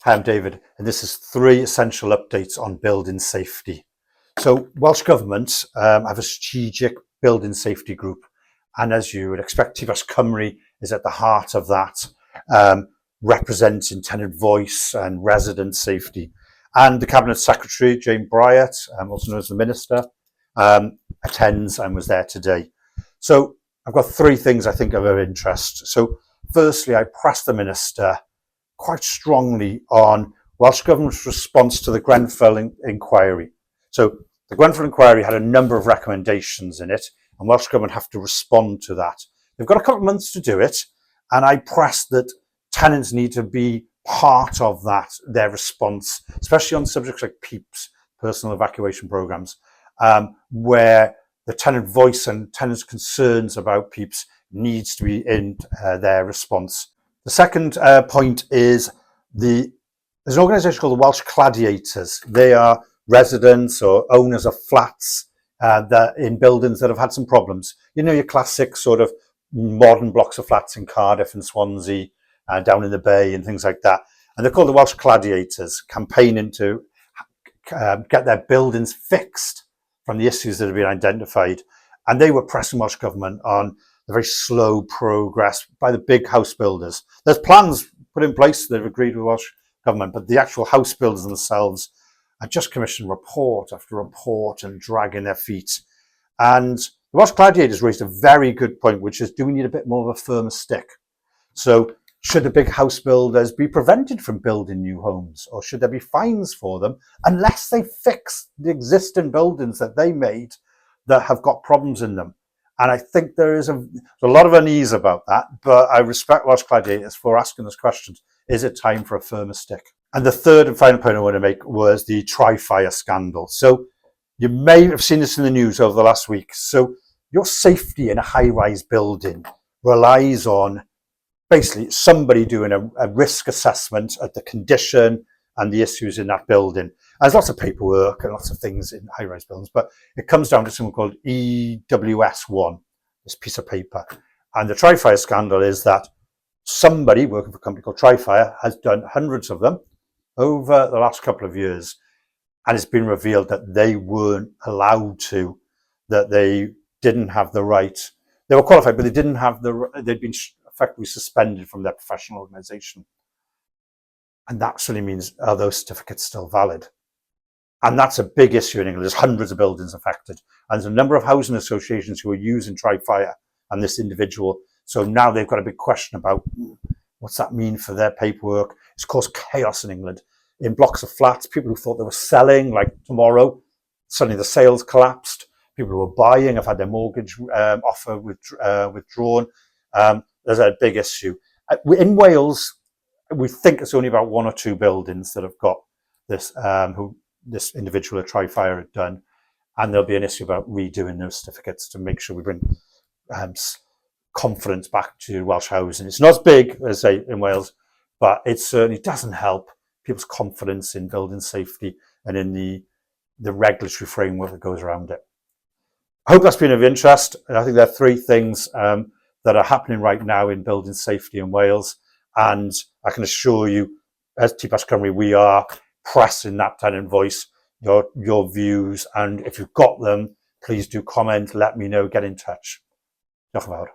Hi, I'm David, and this is 3 essential updates on building safety. So Welsh Government have a strategic building safety group, and as you would expect, TPAS Cymru is at the heart of that, representing tenant voice and resident safety. And the Cabinet Secretary, Jane Bryant, also known as the Minister, attends and was there today. So I've got 3 things I think are of interest. So firstly, I pressed the Minister quite strongly on Welsh Government's response to the Grenfell inquiry. So the Grenfell inquiry had a number of recommendations in it, and Welsh Government have to respond to that. They've got a couple of months to do it, and I pressed that tenants need to be part of that, their response, especially on subjects like PEEPs, personal evacuation programs, where the tenant voice and tenants' concerns about PEEPs needs to be in their response. The second point is there's an organisation called the Welsh Gladiators. They are residents or owners of flats that in buildings that have had some problems. You know, your classic sort of modern blocks of flats in Cardiff and Swansea, down in the Bay and things like that. And they're called the Welsh Gladiators, campaigning to get their buildings fixed from the issues that have been identified. And they were pressing Welsh Government on the very slow progress by the big house builders. There's plans put in place that have agreed with Welsh Government, but the actual house builders themselves are just commissioned report after report and dragging their feet. And the Welsh Gladiators raised a very good point, which is, do we need a bit more of a firmer stick? So should the big house builders be prevented from building new homes, or should there be fines for them unless they fix the existing buildings that they made that have got problems in them? And I think there's a lot of unease about that, but I respect Welsh Gladiators for asking those questions. Is it time for a firmer stick? And the third and final point I want to make was the Tri-Fire scandal. So you may have seen this in the news over the last week. So your safety in a high-rise building relies on basically somebody doing a risk assessment of the condition and the issues in that building. There's lots of paperwork and lots of things in high-rise buildings, but it comes down to something called EWS1, this piece of paper. And the Tri-Fire scandal is that somebody working for a company called Tri-Fire has done hundreds of them over the last couple of years, and it's been revealed that they weren't allowed to, that they didn't have the right. They were qualified, but they didn't have they'd been effectively suspended from their professional organisation. And that actually means, are those certificates still valid? And that's a big issue in England. There's hundreds of buildings affected. And there's a number of housing associations who are using Tri-Fire and this individual. So now they've got a big question about what's that mean for their paperwork. It's caused chaos in England. In blocks of flats, people who thought they were selling, like tomorrow, suddenly the sales collapsed. People who were buying have had their mortgage offer withdrawn. There's a big issue. In Wales, we think it's only about 1 or 2 buildings that have got this, who this individual at Tri-Fire had done, and there'll be an issue about redoing those certificates to make sure we bring confidence back to Welsh housing. It's not as big as, say, in Wales, but it certainly doesn't help people's confidence in building safety and in the regulatory framework that goes around it. I hope that's been of interest. I think there are 3 things that are happening right now in building safety in Wales. And I can assure you, as TPAS Cymru, we are pressing that tenant voice, your views. And if you've got them, please do comment, let me know, get in touch. Diolch yn fawr.